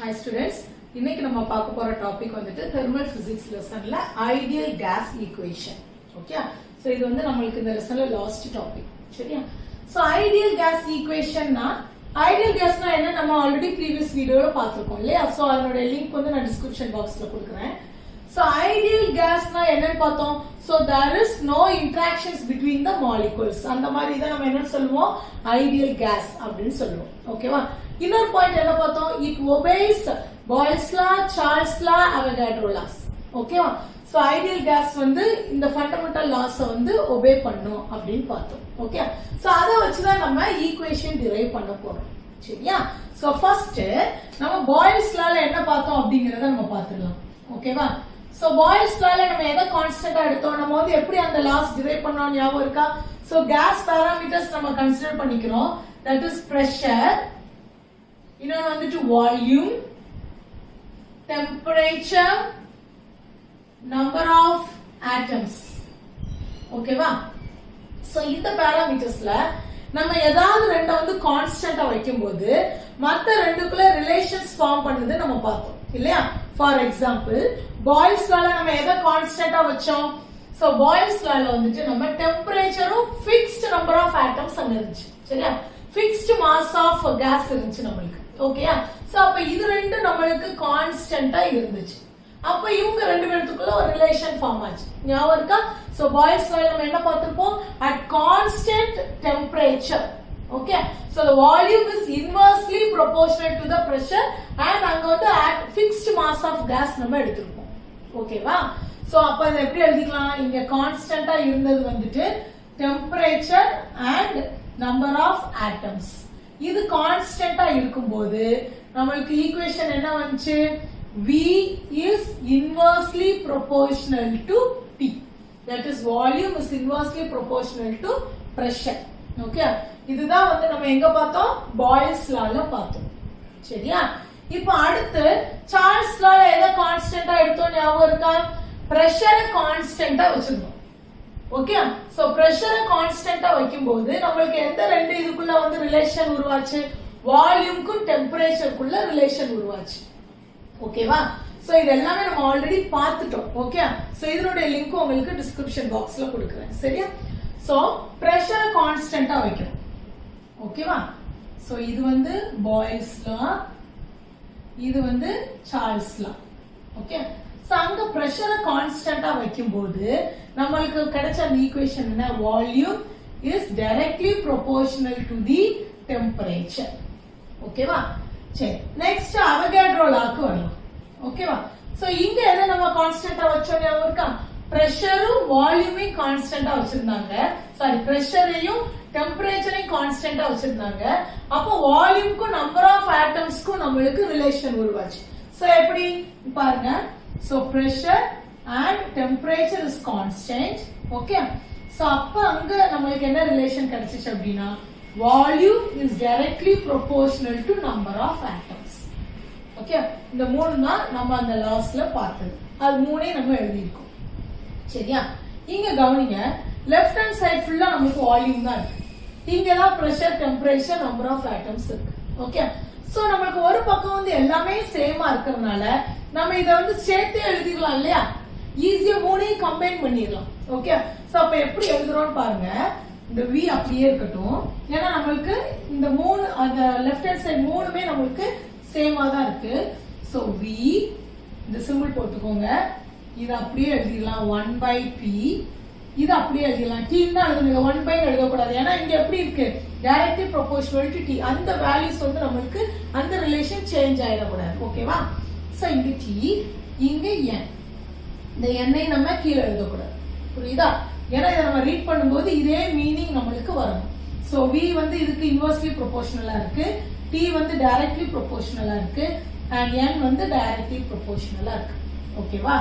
Hi students, இன்னைக்கு நம்ம பார்க்க போற டாபிக் வந்துட்டு thermal physics lessonல ideal gas equation. Okay? So இது வந்து நமக்கு இந்த லெசன்ல லாஸ்ட் டாபிக். சரியா? So ideal gas equation னா ideal gas னா என்ன நம்ம ஆல்ரெடி previous வீடியோல பார்த்திருக்கோம் இல்லையா? So அதோட லிங்க் வந்து நான் description boxல கொடுக்கிறேன். So ideal gas னா என்னன்னு பார்த்தோம். So there is no interactions between the molecules. அந்த மாதிரி இத நம்ம என்ன சொல்லுவோம்? Ideal gas அப்படினு சொல்லுவோம். ஓகேவா? இன்னொரு பாயிண்ட் என்ன பார்த்தோம்? It obeys Boyle's law, Charles law, Avogadro laws. ஓகேவா? So ideal gas வந்து இந்த fundamental laws வந்து obey பண்ணும் அப்படினு பார்த்தோம். ஓகே? So அத வச்சு தான் நம்ம ஈக்குவேஷன் டிரைவ் பண்ண போறோம். சரியா? So first நம்ம Boyle's lawல என்ன பார்த்தோம் அப்படிங்கறத நம்ம பார்த்துடலாம். ஓகேவா? So Boyle's lawல நம்ம எதை கான்ஸ்டன்ட்டா எடுத்தோம்? நம்ம வந்து எப்படி அந்த லாஸ் டிரைவ் பண்ணோம் ஞாபகம் இருக்கா? So gas parameters நம்ம கன்சிடர் பண்ணிக்கிறோம். That is pressure, இன்னொரு வந்துட்டு volume, temperature, number of atoms. ஓகேவா? சோ இந்த பாராமீட்டர்ஸ்ல நம்ம ஏதாவது ரெண்ட வந்து கான்ஸ்டன்ட்டா வைக்கும்போது மத்த ரெண்டுக்குள்ள ரிலேஷன்ஸ் ஃபார்ம் பண்ணுது நம்ம பார்த்தோம் இல்லையா? ஃபார் எக்ஸாம்பிள் பாய்ல்ஸ் லால நம்ம எதை கான்ஸ்டன்ட்டா வச்சோம்? சோ பாய்ல்ஸ் லால வந்துட்டு நம்ம டெம்பரேச்சரும் ஃபிக்ஸ்ட் நம்பர் ஆஃப் ஆட்டம்ஸ் அங்க இருந்துச்சு. சரியா? ஃபிக்ஸ்ட் மாஸ் ஆஃப் கேஸ் இருந்துச்சு நமக்கு. ஓகேயா? சோ அப்ப இது ரெண்டு நமக்கு கான்ஸ்டன்ட்டா இருந்துச்சு. அப்ப இவங்க ரெண்டு பேருக்குள்ள ஒரு ரிலேஷன் ஃபார்ம் ஆச்சு. ஞாபகம் இருக்கா? சோ பாய்ல்ஸ் லால நம்ம என்ன பார்த்திருப்போம்? at constant temperature. Okay? So the volume is inversely proportional to the pressure and அங்க வந்து at fixed mass of gas நம்ம எடுத்திருப்போம். ஓகேவா? சோ அப்ப இத எப்படி எழுதிக்கலாம்? இங்க கான்ஸ்டன்ட்டா இருந்தது வந்துட்டு temperature and number of atoms. இது கான்ஸ்டன்ட்டா இருக்கும்போது நமக்கு ஈக்குவேஷன் என்ன வந்துச்சு? V is inversely proportional to P. That is volume is inversely proportional to pressure. Okay? இதுதான் வந்து நம்ம எங்க பார்த்தோம்? பாய்ல்ஸ் லால பார்த்தோம். சரியா? இப்போ அடுத்து சார்ல்ஸ் லால எதை கான்ஸ்டன்ட்டா எடுத்தோம் ஞாபகம் இருக்கா? பிரஷரை கான்ஸ்டன்ட்டா வச்சிருந்தோம். ஓகே? சோ பிரஷரை கான்ஸ்டன்ட்டா வைக்கும்போது நமக்கு எந்த ரெண்டு இதுக்குள்ள வந்து ரிலேஷன் உருவாச்சு? வால்யூம்க்கும் டெம்பரேச்சருக்குள்ள ரிலேஷன் உருவாச்சு. ஓகேவா? சோ இது எல்லாமே நம்ம ஆல்ரெடி பார்த்துட்டோம். ஓகே? சோ இதனுடைய லிங்க் உங்களுக்கு டிஸ்கிரிப்ஷன் பாக்ஸ்ல கொடுக்கிறேன். சரியா? சோ பிரஷரை கான்ஸ்டன்ட்டா வைக்கணும். ஓகேவா? சோ இது வந்து பாய்ல்ஸ் லா, இது வந்து சார்ல்ஸ் லா. ஓகே? சோ அங்க பிரஷரை கான்ஸ்டன்ட்டா வைக்கும்போது நமக்கு கிடைச்ச அந்த ஈக்குவேஷன் என்ன? Volume is directly proportional to the temperature. ஓகேவா? சரி, நெக்ஸ்ட் அவகாட்ரோ லாக்கு வரலாம். ஓகேவா? சோ இங்க எதை நம்ம கான்ஸ்டன்ட்டா வச்சோம் ஞாபகம் இருக்கா? பிரஷரும் வால்யூமையும் கான்ஸ்டன்ட்டா வச்சிருந்தாங்க. சாரி, பிரஷரையும் டெம்பரேச்சரையும் கான்ஸ்டன்ட்டா வச்சிருந்தாங்க. அப்போ வால்யூம்க்கும் நம்பர் ஆஃப் ஆட்டம்ஸ்க்கும் நம்மளுக்கு ரிலேஷன் உருவாச்சு. சோ எப்படி பாருங்க. So pressure and temperature is constant. Okay? So அப்ப அங்க நமக்கு என்ன ரிலேஷன் கிடைச்சிச்சு அப்படின்னா volume is directly proportional to number of atoms. Okay? இந்த மூணு தான் நம்ம அந்த லாஸ்ல பார்த்தது. அது மூணே நம்ம எழுதியிருக்கோம். சரியா? இங்க கவனிங்க, லெஃப்ட் ஹேண்ட் சைடு ஃபுல்லா நமக்கு வால்யூம் தான் இருக்கு. இங்க தான் pressure, temperature, number of atoms இருக்கு. ஓகே? சோ நமக்கு ஒரு பக்கம் வந்து எல்லாமே சேமா இருக்கறனால நம்ம இத வந்து சேர்த்து எழுதிடலாம் இல்லையா? ஈஸியா மூணையும் கம்பைன் பண்ணிடலாம். ஓகே? சோ அப்ப எப்படி எழுதுறோம்னு பாருங்க. இந்த V அப்படியே இருக்கட்டும். ஏன்னா நம்மளுக்கு இந்த மூணு அந்த லெஃப்ட் ஹேண்ட் சைடு மூணுமே நமக்கு சேமா தான் இருக்கு. சோ V இந்த சிம்பிள் போட்டுக்கோங்க. இது அப்படியே எழுதிடலாம் 1/P. இது அப்படியே எழுதிடலாம். T தான் எழுதுங்க, 1/, எழுத கூடாது. ஏன்னா இங்க எப்படி இருக்கு? Directly proportional to T. அந்த வேல்யூஸ் வந்து நமக்கு அந்த ரிலேஷன் சேஞ்ச் ஆயிட கூடாது. ஓகேவா? சோ இங்க T, இங்க N. இந்த N ஐ நம்ம கீழே எழுத கூடாது. புரியுதா? ஏன்னா இதை நம்ம ரீட் பண்ணும்போது இதே மீனிங் நம்மளுக்கு வரணும். சோ V வந்து இதுக்கு இன்வெர்ஸ்லி ப்ரொபோர்ஷனலா இருக்கு, T வந்து டைரக்ட்லி ப்ரொபோர்ஷனலா இருக்கு, and N வந்து டைரக்ட்லி ப்ரொபோர்ஷனலா இருக்கு. ஓகேவா?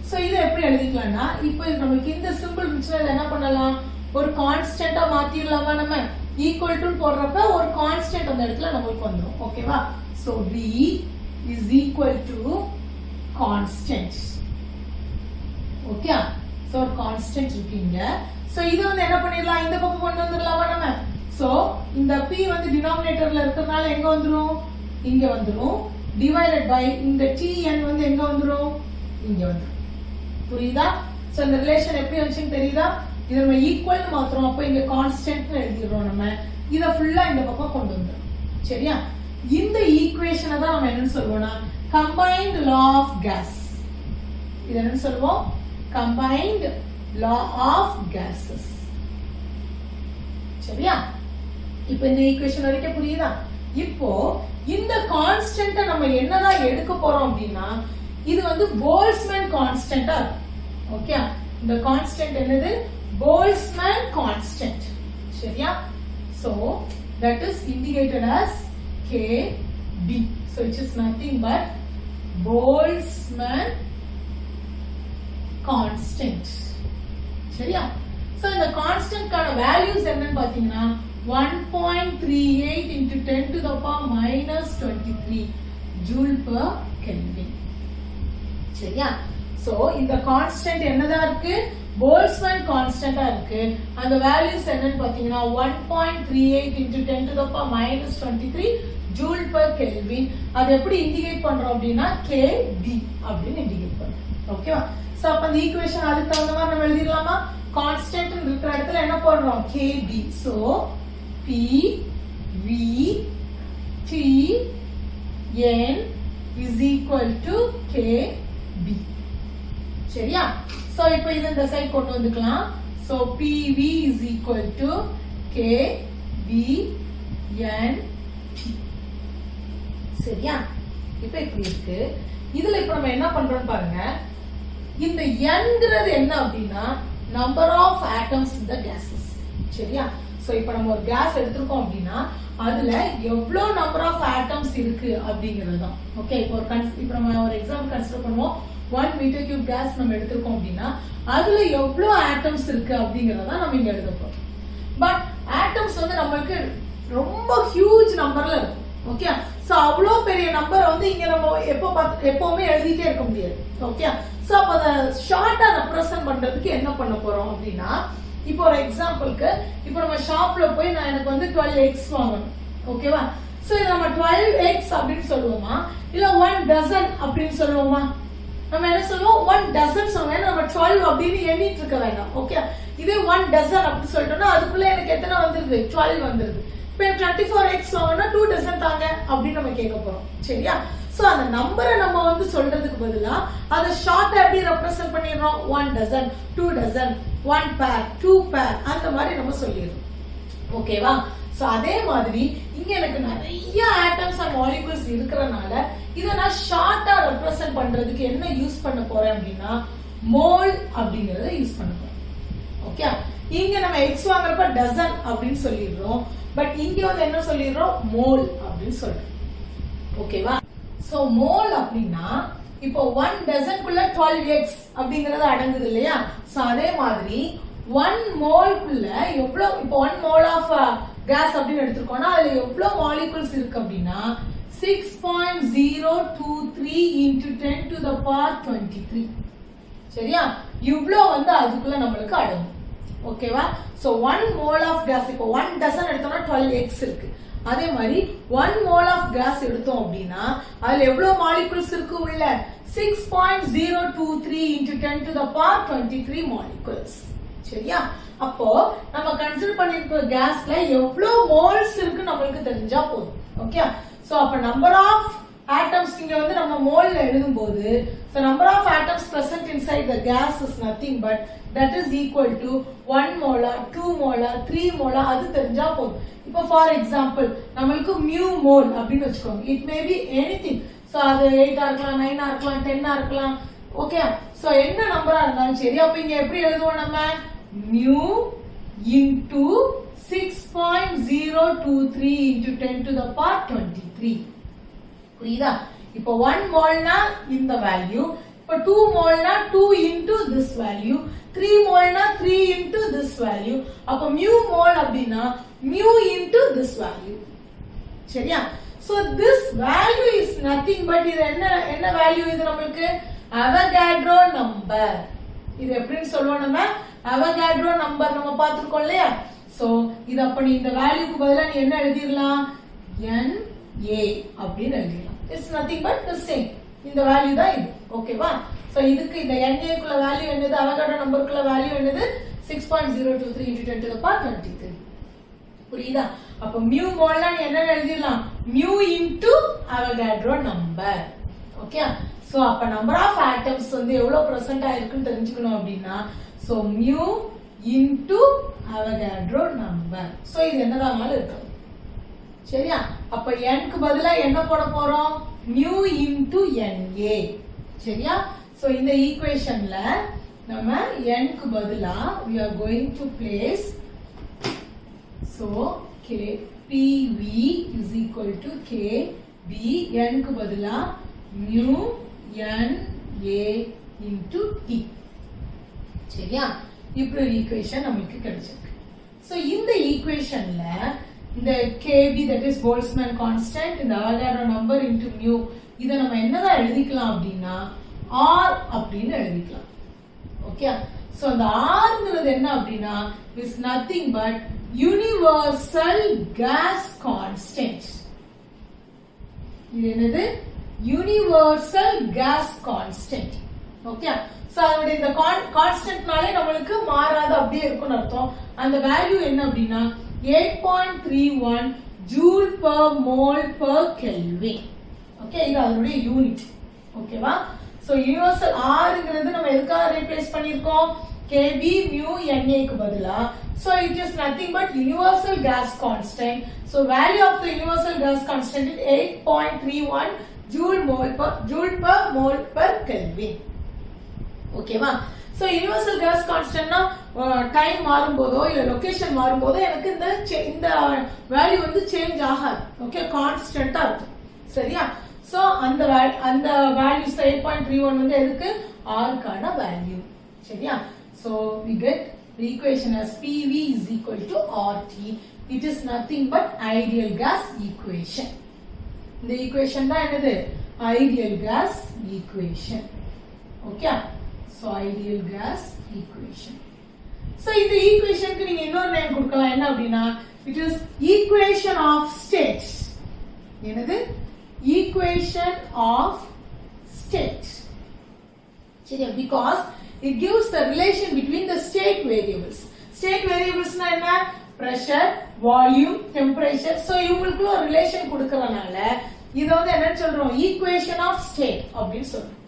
சோ இது எப்படி எழுதிக்கலாம்னா இப்போ நமக்கு இந்த சிம்பிள் இருந்துச்சுன்னா என்ன பண்ணலாம்? ஒரு கான்ஸ்டன்ட்டா மாத்திரலாமா? நம்ம ஈக்குவல் டு போடுறப்ப ஒரு கான்ஸ்டன்ட் அந்த இடத்துல நமக்கு வந்துடும். ஓகேவா? So V is equal to constant. Okay? So ஒரு கான்ஸ்டன்ட் இருக்கீங்க. சோ இது வந்து என்ன பண்ணிடலாம்? இந்த பக்கம் கொண்டு வந்துடலாமா நம்ம? சோ இந்த P வந்து டினாமினேட்டர்ல இருக்கறனால எங்க வந்துரும்? இங்க வந்துரும். டிவைடட் பை இந்த Tn வந்து எங்க வந்துரும், இங்க வந்துரும். புரியுதா? சோ இந்த ரிலேஷன் எப்படி வந்துச்சுன்னு தெரியுதா? இது நம்ம ஈக்குவல் மாத்திரம், அப்ப இங்க கான்ஸ்டன்ட் எழுதிடுறோம். நம்ம இத ஃபுல்லா இந்த பக்கம் கொண்டு வந்துரும். சரியா? இந்த ஈக்குவேஷனை தான் நம்ம என்னன்னு சொல்லுவோம்னா combined law of gas. இது என்னன்னு சொல்லுவோம், combined law of gases. சரியா? இப்போ இந்த ஈக்குவேஷன் வரைக்கும் புரியுதா? இப்போ இந்த கான்ஸ்டன்ட்ட நம்ம என்னதான் எடுக்க போறோம் அப்படின்னா இது வந்து போல்ட்ஸ்மேன் கான்ஸ்டன்டா. ஓகே, இந்த கான்ஸ்டன்ட் என்னது, போல்ட்ஸ்மேன் கான்ஸ்டன்ட். சரியா? So that is indicated as KB. So which is nothing but Boltzmann constant. சரியா? So இந்த constant கான values என்னன்னு பாத்தீங்கன்னா 1.38 into 10 to the power minus 23 joule per Kelvin. சரியா? So இந்த constant என்னதா இருக்கு, Boltzmann constant இருக்கு. அந்த values என்னன்னு பாத்தீங்கன்னா 1.38 into 10 to the power minus 23 joule per Kelvin. அது எப்படி இண்டிகேட் பண்றோம் அப்படின்னா KB அப்படின்னு இண்டிகேட் பண்றோம். ஓகேவா? சோ அப்ப இந்த ஈக்குவேஷன் அதுக்கு தகுந்த மாதிரி நம்ம எழுதிடலாமா? கான்ஸ்டன்ட் இருக்கிற இடத்துல என்ன போடுறோம், KB. So P V T N is equal to KB. சரியா? சோ இப்போ இது இந்த சைடு கொண்டு வந்துக்கலாம். So PV is equal to KB N T. சரியா? இப்போ இப்படி இருக்கு. இதுல இப்ப நம்ம என்ன பண்றோம் பாருங்க, இந்த Nங்கிறது என்ன அப்படின்னா number of atoms in the gases. சரியா? சோ இப்போ நம்ம ஒரு கேஸ் எடுத்துறோம் அப்படின்னா அதுல எவ்வளவு நம்பர் ஆஃப் ஆட்டம்ஸ் இருக்கு அப்படிங்கிறது தான். ஓகே, இப்போ நம்ம ஒரு எக்ஸாம்பிள் கன்சிடர் பண்ணுவோம். 1 மீட்டர் கியூப் கேஸ் நம்ம எடுத்துறோம் அப்படின்னா அதுல எவ்வளவு ஆட்டம்ஸ் இருக்கு அப்படிங்கறத தான் நம்ம இங்க எழுத போறோம். பட் ஆட்டம்ஸ் வந்து நமக்கு ரொம்ப ஹியூஜ் நம்பர்ல இருக்கும். ஓகே, சோ அவ்வளோ பெரிய நம்பர் வந்து இங்க நம்ம எப்பவுமே எழுதிட்டே இருக்க முடியாது. ஓகே, சோ அப்ப அத ஷார்ட்டா ரெப்ரசன்ட் பண்றதுக்கு என்ன பண்ண போறோம் அப்படின்னா, இப்போ ஒரு எக்ஸாம்பிளுக்கு இப்போ நம்ம ஷாப்ல போய் நான் எனக்கு வந்து 12x வாங்கணும். ஓகேவா? சோ இத நம்ம 12x அப்படின்னு சொல்லுவோமா இல்ல 1 டசன் அப்படின்னு சொல்லுவோமா? நம்ம என்ன சொல்லுவோம், 1 டசன் சொல்லுவோம். நம்ம 12 அப்படின்னு எண்ணிட்டு இருக்க வேண்டாம். ஓகே, இதே 1 டசன் அப்படின்னு சொல்லிட்டோம்னா அதுக்குள்ள எனக்கு எத்தனை வந்துருது, 12 வந்துருது. இப்போ 24x வாங்கினா 2 டசன் தாங்க அப்படின்னு நம்ம கேட்க போறோம். சரியா? சோ அந்த நம்பரை நம்ம வந்து சொல்றதுக்கு பதிலா அதை ஷார்ட்டா எப்படி ரெப்ரசன்ட் பண்ணிடுறோம், 1 டசன் 2 டசன் 1 பேர் 2 பேர் அந்த மாதிரி நம்ம சொல்லிடுறோம். ஓகேவா? சோ அதே மாதிரி இங்க எனக்கு நிறைய ஆட்டம்ஸ் அண்ட் மாலிகுல்ஸ் இருக்கறனால இத நான் ஷார்ட்டா ரெப்ரசன்ட் பண்றதுக்கு என்ன யூஸ் பண்ண போறேன் அப்படின்னா மோல் அப்படிங்கறத யூஸ் பண்ண போறேன். ஓகே, இங்க நம்ம x வாங்குறப்ப டசன் அப்படின்னு சொல்லிடுறோம். பட் இங்க வந்து என்ன சொல்லிடுறோம், மோல் அப்படின்னு சொல்றோம். ஓகேவா? சோ மோல் அப்படின்னா இப்போ 1 டசன்க்குள்ள 12x அப்படிங்கறது அடங்குது இல்லையா? சோ அதே மாதிரி 1 மோல்க்குள்ள எவ்வளவு, இப்போ 1 மோல் ஆஃப் கேஸ் அப்படின்னு எடுத்துக்கோனா அதுல எவ்வளவு மாலிகுல்ஸ் இருக்கு அப்படின்னா 6.023 into 10 to the power 23. சரியா? இவ்ளோ வந்து அதுக்குள்ள நம்மளுக்கு அடங்கும். ஓகேவா? சோ 1 மோல் ஆஃப் கேஸ், இப்போ 1 டசன் எடுத்தோம்னா 12x இருக்கு. அதே மாதிரி 1 மோல் ஆஃப் கேஸ் எடுத்தோம் அப்படின்னா அதுல எவ்வளவு மாலிகுல்ஸ் இருக்கு உள்ள, 6.023 into 10 to the power 23 molecules. சரியா? அப்போ நம்ம கன்சிடர் பண்ணிருக்கிற கேஸ்ல எவ்வளவு மோல்ஸ் இருக்கு நம்மளுக்கு தெரிஞ்சா போதும். ஓகே, சோ அப்ப நம்பர் ஆஃப் ஆட்டம்ஸ் இங்க வந்து நம்ம மோல்ல எழுதும்போது so number of atoms present inside the gas is nothing but that is equal to 1 molar 2 molar 3 molar அது தெரிஞ்சா போதும். இப்போ ஃபார் எக்ஸாம்பிள் நம்மளுக்கு mu mole அப்படின்னு வெச்சுக்கோங்க. it may be anything. so அது 8 ஆ இருக்கலாம், 9 ஆ இருக்கலாம், 10 ஆ இருக்கலாம். ஓகே, சோ என்ன நம்பரா இருந்தாலும் சரி அப்ப இங்க எப்படி எழுதுவோம், நம்ம mu into 6.023 into 10 to the power 23. புரியுதா? இப்போ 1 மோல்னா இந்த வேல்யூ, இப்போ 2 மோல்னா 2 into this value, 3 மோல்னா 3 into this value. அப்ப mu mole அப்படினா mu into this value. சரியா? so this value is nothing but இது என்ன வேல்யூ, இது நமக்கு அவகாட்ரோ நம்பர். இது எப்படின்னு சொல்லுவோம், நம்ம அவகாட்ரோ நம்பர் நம்ம பார்த்திருக்கோம் இல்லையா? சோ இது அப்ப நீ இந்த வேல்யூக்கு பதிலா நீ என்ன எழுதிடலாம், NA அப்படின்னு எழுதிடலாம். Is nothing but the same. இந்த வேல்யூ தான் இது. ஓகேவா? சோ இதுக்கு இந்த NA குள்ள வேல்யூ என்னது, அவகாட்ரோ நம்பருக்குள்ள வேல்யூ என்னது, 6.023 into 10 to the power 23. புரியுதா? அப்ப mu மோல்னா நீ என்ன எழுதிடலாம், mu into Avogadro number. Okay? So அப்ப நம்பர் ஆஃப் ஆட்டம்ஸ் வந்து எவ்வளவு பிரசன்ட் ஆயிருக்குன்னு தெரிஞ்சுக்கணும் அப்படின்னா, so mu into Avogadro number. So இது என்னதானாலும் இருக்கும். சரியா? அப்ப n க்கு பதிலா என்ன போட போறோம், mu into NA. சரியா? சோ இந்த ஈக்குவேஷன்ல நம்ம n க்கு பதிலா we are going to place, so KPV is equal to KB, n க்கு பதிலா mu NA into T. சரியா? இப்படி ஒரு ஈக்குவேஷன் நமக்கு கிடைச்சிருக்கு. சோ இந்த ஈக்குவேஷன்ல இந்த KB, that is Boltzmann constant, இந்த அவகாட்ரோ நம்பர் into mu, இத நம்ம என்னதான் எழுதிக்கலாம் அப்படின்னா R அப்படின்னு எழுதிக்கலாம். ஓகே? சோ அந்த Rங்கிறது என்ன அப்படின்னா is nothing but universal gas constant. இது என்னது, universal gas constant. Okay? So அதோட இந்த கான்ஸ்டன்ட்னாலே நம்மளுக்கு மாறாத அப்படியே இருக்கும்னு அர்த்தம். அந்த வேல்யூ என்ன அப்படின்னா 8.31 joule per mole per Kelvin. Okay? இது அதனுடைய யூனிட். ஓகேவா? சோ யுனிவர்சல் Rங்கிறது நம்ம எதுக்காக ரீப்ளேஸ் பண்ணிருக்கோம், KB mu NA க்கு பதிலா. So it is nothing but universal gas constant. So value of the universal gas constant is 8.31 joule per mole per Kelvin. ஓகேவா? So universal case கான்ஸ்டன்ட்னா time மாறும்போதோ இல்ல location மாறும்போதோ எனக்கு இந்த value வந்து change ஆகாது. Okay? கான்ஸ்டன்ட்டா இருக்கும். சரியா? சோ அந்த வேல்யூஸ் 8.31 வந்து எதுக்கு, R கான வேல்யூ. சரியா? So we get the equation as PV is equal to RT. It is nothing but ideal gas equation. இந்த ஈக்குவேஷன் தான் என்னது, ideal case equation. Okay? So ideal gas equation. So இந்த ஈக்குவேஷனுக்கு நீங்க இன்னொரு நேம் கொடுக்கலாம். என்ன அப்படின்னா it is equation of states. என்னது, equation of states. சரியா? Because it gives the relation between the state variables. State variables னா என்ன, pressure, volume, temperature. So இவங்களுக்கு ஒரு ரிலேஷன் கொடுக்கறனால இத வந்து என்ன சொல்றோம், equation of state அப்படின்னு சொல்றோம்.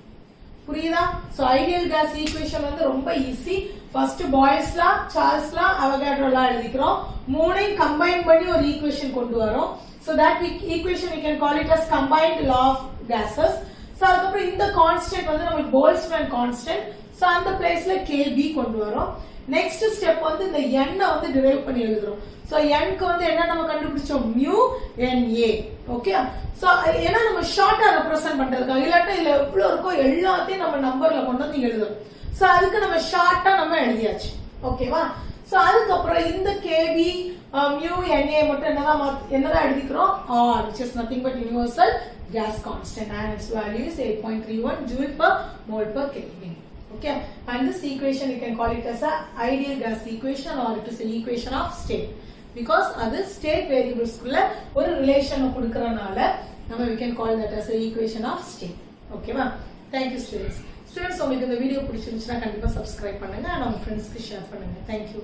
புரியுதா? சோ ஐடியல் கேஸ் ஈக்குவேஷன் வந்து ரொம்ப ஈஸி. ஃபர்ஸ்ட் பாய்ஸ் லா, சார்ல்ஸ் லா, அவகாட்ரோ லா எழுதிக்கிறோம். மூணையும் கம்பைன் பண்ணி ஒரு ஈக்குவேஷன் கொண்டு வரோம். So that equation we can call it as combined law of gases. So அதுக்கு அப்புறம் இந்த கான்ஸ்டன்ட் வந்து நமக்கு போல்ட்ஸ்மேன் கான்ஸ்டன்ட். சோ அந்த பிளேஸ்ல KB கொண்டு வரோம். நெக்ஸ்ட் ஸ்டெப் வந்து இந்த n வந்து டிரைவ் பண்ணி எழுதுறோம். சோ n க்கு வந்து என்ன நம்ம கண்டுபிடிச்சோம், mu NA. ஓகே? சோ ஏன்னா நம்ம ஷார்ட்டா ரெப்ரசன்ட் பண்றதுக்காக, இல்லாட்டா இதுல எவ்வளவு இருக்கோ எல்லாத்தையும் நம்ம நம்பர்ல கொண்டு வந்து எழுதுறோம். சோ அதுக்கு நம்ம ஷார்ட்டா நம்ம எழுதியாச்சு. ஓகேவா? சோ அதுக்கு அப்புறம் இந்த KB mu NA மட்டும் என்னதான் எழுதிக்கிறோம், R, which is nothing but universal gas constant, and its value is 8.31 joule per mole per Kelvin. Okay, and this equation you can call it as a ideal gas equation, or it is an equation of state, because other state variables kulla ஒரு relation கொடுக்கறனால நம்ம we can call that as a equation of state. Okay va? Thank you students. Students, உங்களுக்கு இந்த video பிடிச்சிருந்துச்சுனா கண்டிப்பா subscribe பண்ணுங்க and உங்க friends க்கு share பண்ணுங்க. Thank you.